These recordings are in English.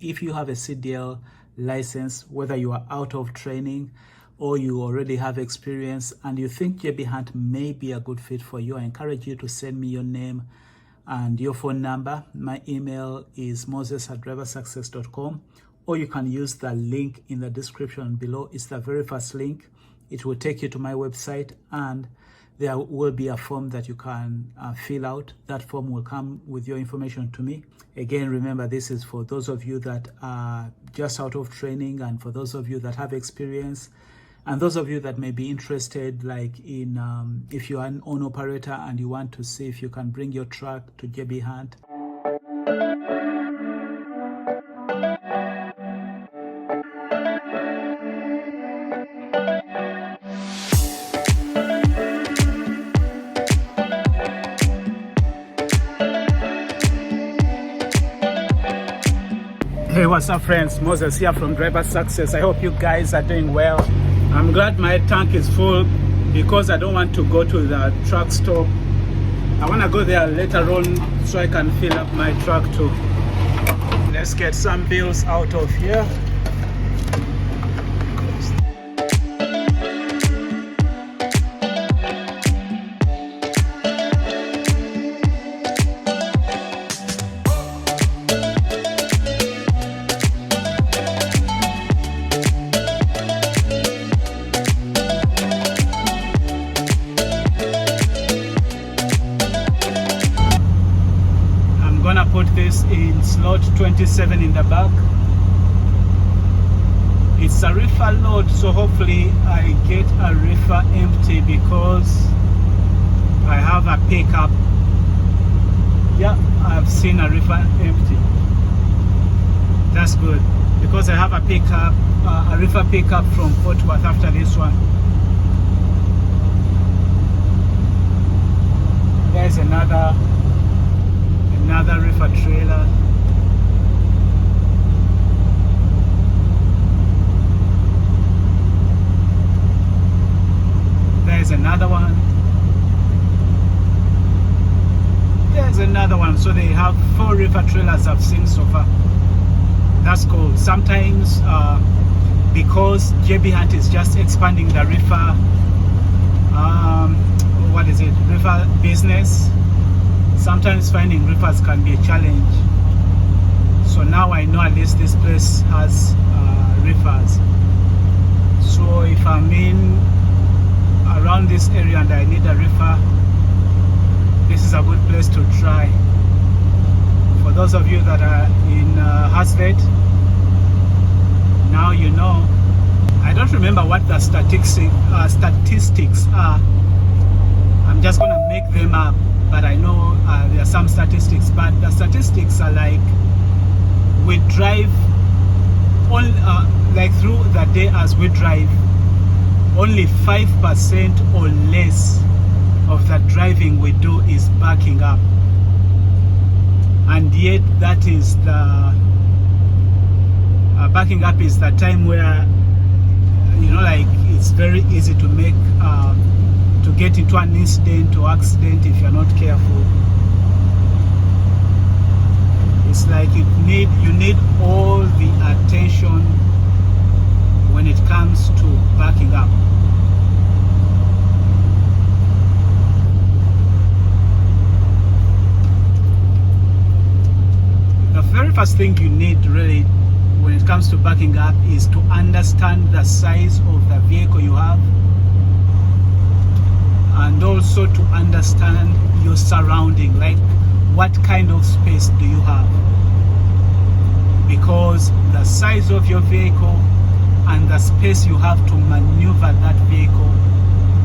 If you have a CDL license, whether you are out of training or you already have experience and you think JB Hunt may be a good fit for you, I encourage you to send me your name and your phone number. My email is moses@driversuccess.com, or you can use the link in the description below. It's the very first link. It will take you to my website, and there will be a form that you can fill out. That form will come with your information to me. Again, remember, this is for those of you that are just out of training, and for those of you that have experience, and those of you that may be interested, like in if you are an owner operator and you want to see if you can bring your truck to JB Hunt. Hey, what's up friends? Moses here from Driver Success. I hope you guys are doing well. I'm glad my tank is full because I don't want to go to the truck stop. I want to go there later on so I can fill up my truck too. Let's get some bills out of here. Put this in slot 27 in the back. It's a reefer load, so hopefully I get a reefer empty because I have a pickup. Yeah, I've seen a reefer empty. That's good because I have a pickup, a reefer pickup from Fort Worth after this one. There's another reefer trailer. There's another one. There's another one. So they have 4 reefer trailers I've seen so far. That's cool. Sometimes because JB Hunt is just expanding the reefer reefer business, sometimes finding reefers can be a challenge. So now I know at least this place has reefers. So if I'm in around this area and I need a reefer, this is a good place to try. For those of you that are in Haslet, now you know. I don't remember what the statistics are. I'm just gonna make them up. But I know there are some statistics, but the statistics are like we drive all like through the day as we drive, only 5% or less of the driving we do is backing up, and yet that is the backing up is the time where like it's very easy to make to get into an incident or accident if you're not careful. It's like you need all the attention when it comes to backing up. The very first thing you need really when it comes to backing up is to understand the size of the vehicle you have, and also to understand your surrounding, like what kind of space do you have, because the size of your vehicle and the space you have to maneuver that vehicle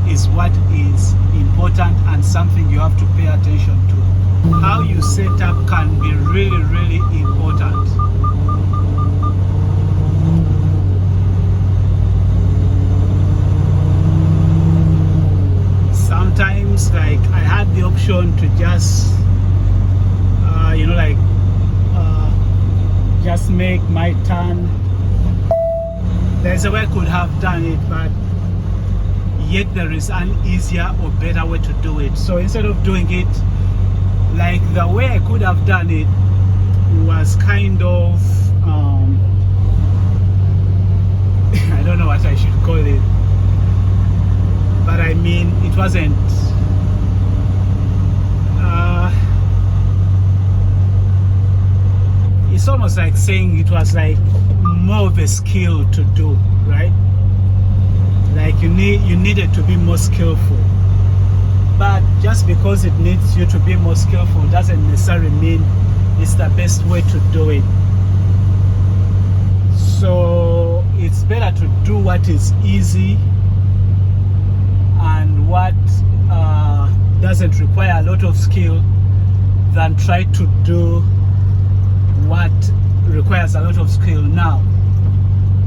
is what is important and something you have to pay attention to. How you set up can be really, really important. Sometimes, like, I had the option to just just make my turn. There's a way I could have done it, but yet there is an easier or better way to do it. So instead of doing it like the way I could have done it was kind of I don't know what I should call it, but I mean, it wasn't it's almost like saying it was like more of a skill to do, right? Like you needed to be more skillful. But just because it needs you to be more skillful doesn't necessarily mean it's the best way to do it. So it's better to do what is easy and what doesn't require a lot of skill than try to do what requires a lot of skill. Now,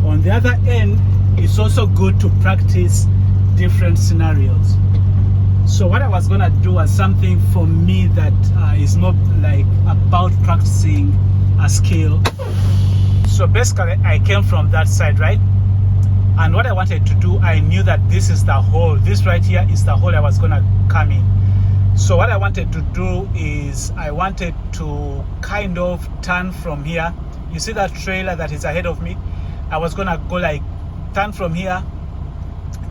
on the other end, it's also good to practice different scenarios. So what I was gonna do was something for me that is not like about practicing a skill. So basically, I came from that side, right? And what I wanted to do, I knew that this is the hole. This right here is the hole I was gonna come in. So what I wanted to do is I wanted to kind of turn from here. You see that trailer that is ahead of me? I was gonna go like turn from here,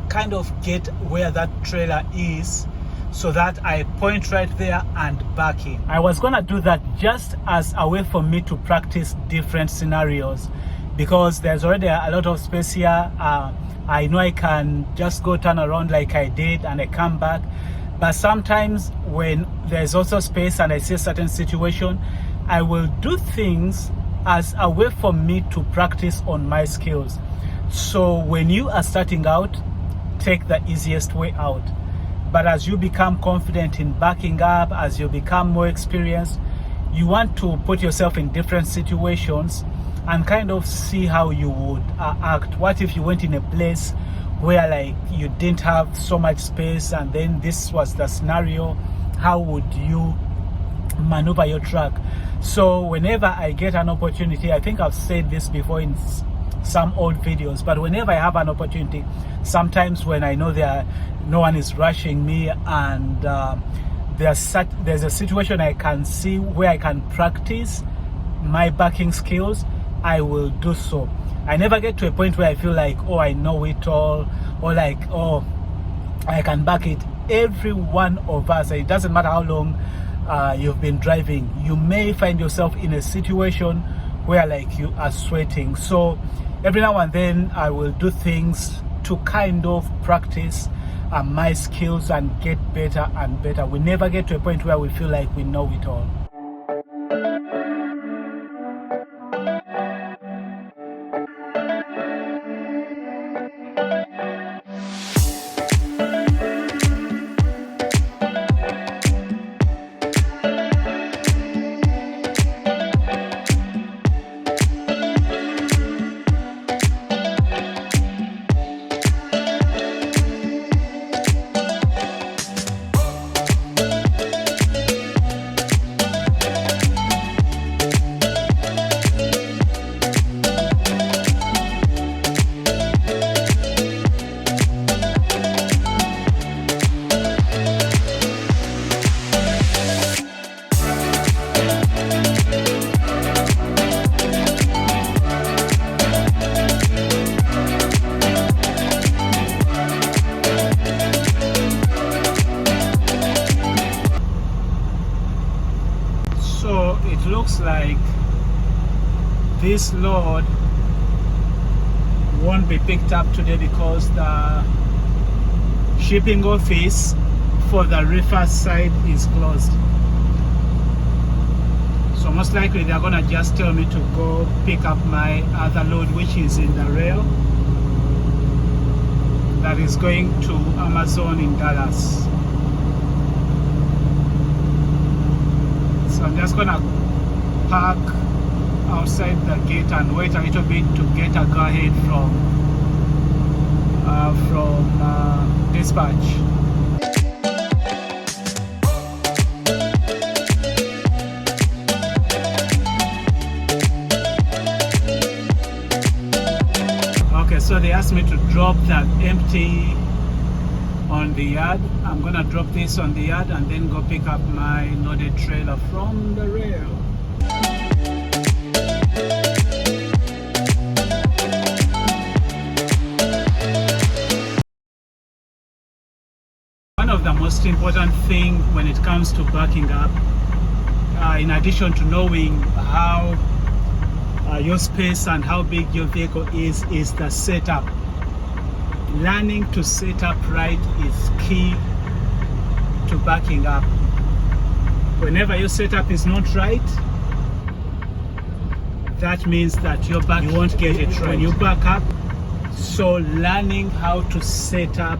kind of get where that trailer is, so that I point right there and back in. I was gonna do that just as a way for me to practice different scenarios, because there's already a lot of space here. I know I can just go turn around like I did and I come back. But sometimes when there's also space and I see a certain situation, I will do things as a way for me to practice on my skills. So when you are starting out, take the easiest way out. But as you become confident in backing up, as you become more experienced, you want to put yourself in different situations and kind of see how you would act. What if you went in a place where like you didn't have so much space and then this was the scenario? How would you maneuver your truck? So whenever I get an opportunity, I think I've said this before in some old videos, but whenever I have an opportunity, sometimes when I know no one is rushing me and there's a situation I can see where I can practice my backing skills, I will do so. I never get to a point where I feel like, oh, I know it all, or like, oh, I can back it. Every one of us, it doesn't matter how long you've been driving, you may find yourself in a situation where like you are sweating. So every now and then I will do things to kind of practice my skills and get better and better. We never get to a point where we feel like we know it all. So it looks like this load won't be picked up today because the shipping office for the Reefer side is closed. So most likely they're gonna just tell me to go pick up my other load, which is in the rail, that is going to Amazon in Dallas. So I'm just gonna park outside the gate and wait a little bit to get a go ahead from dispatch. Okay, so they asked me to drop that empty on the yard. I'm gonna drop this on the yard and then go pick up my loaded trailer from the rail. most important thing when it comes to backing up, in addition to knowing how your space and how big your vehicle is the setup. Learning to set up right is key to backing up. Whenever your setup is not right, that means that you won't get it right when you back up. So learning how to set up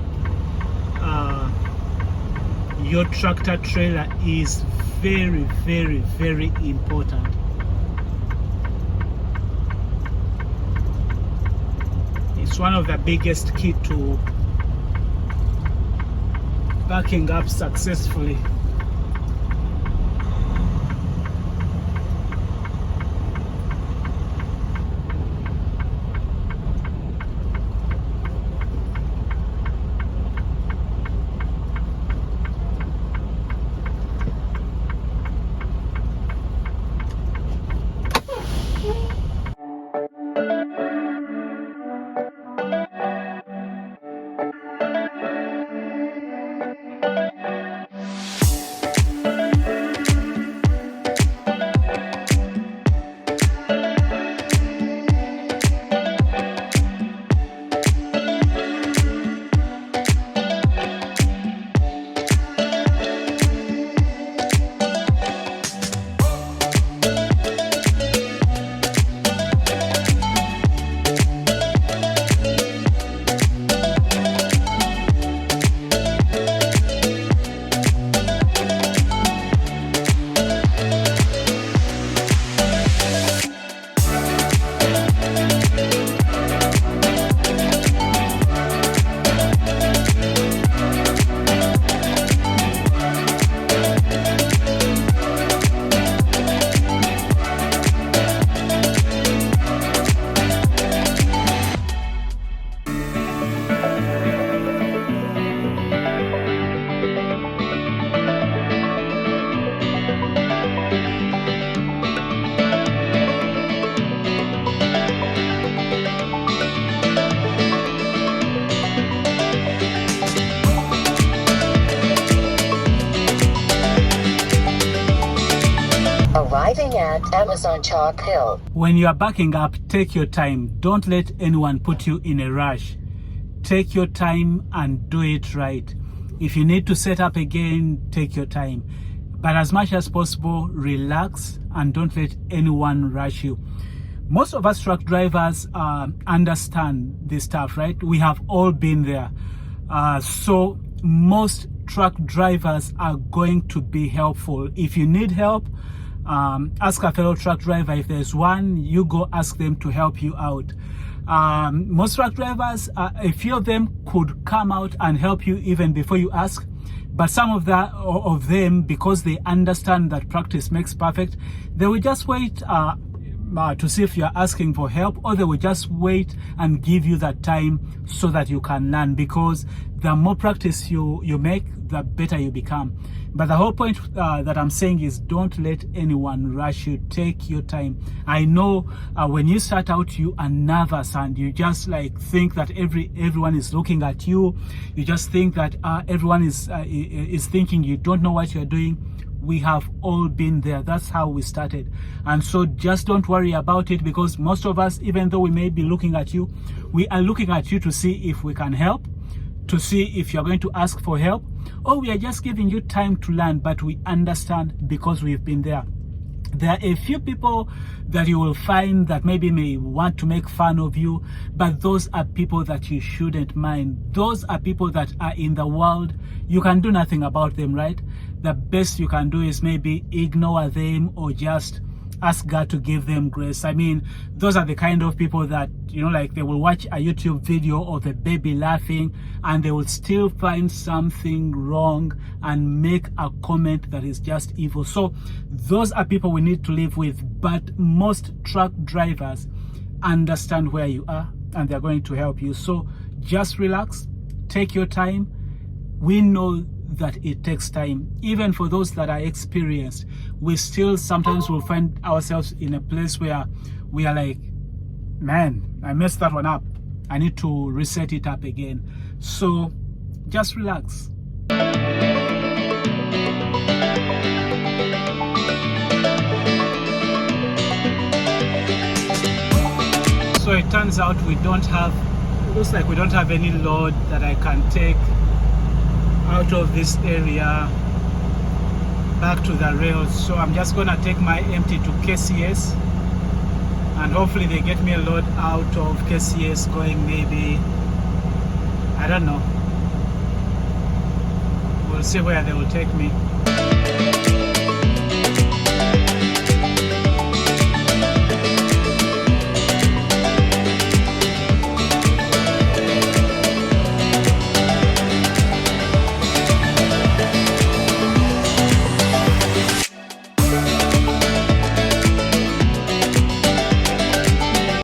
your tractor trailer is very, very, very important. It's one of the biggest key to backing up successfully. Arriving at Amazon Chalk Hill. When you are backing up, take your time. Don't let anyone put you in a rush. Take your time and do it right. If you need to set up again, take your time. But as much as possible, relax and don't let anyone rush you. Most of us truck drivers understand this stuff, right? We have all been there. So most truck drivers are going to be helpful. If you need help, ask a fellow truck driver. If there's one, you go ask them to help you out. Most truck drivers, a few of them could come out and help you even before you ask. But some of them, because they understand that practice makes perfect, they will just wait to see if you're asking for help, or they will just wait and give you that time so that you can learn, because the more practice you make, the better you become. But the whole point that I'm saying is, don't let anyone rush you. Take your time. I know when you start out, you are nervous and you just like think that everyone is looking at you. You just think that everyone is thinking you don't know what you're doing. We have all been there. That's how we started. And so just don't worry about it, because most of us, even though we may be looking at you, we are looking at you to see if we can help, to see if you're going to ask for help, or we are just giving you time to learn. But we understand because we've been there. There are a few people that you will find that maybe may want to make fun of you, but those are people that you shouldn't mind. Those are people that are in the world. You can do nothing about them, right? The best you can do is maybe ignore them or just ask God to give them grace. I mean, those are the kind of people that, you know, like they will watch a YouTube video of a baby laughing and they will still find something wrong and make a comment that is just evil. So those are people we need to live with. But most truck drivers understand where you are and they're going to help you. So just relax, take your time. We know that it takes time. Even for those that are experienced, we still sometimes will find ourselves in a place where we are like, man, I messed that one up. I need to reset it up again. So just relax. So it turns out looks like we don't have any load that I can take out of this area back to the rails. So I'm just gonna take my empty to KCS, and hopefully they get me a load out of KCS going maybe, I don't know. We'll see where they will take me.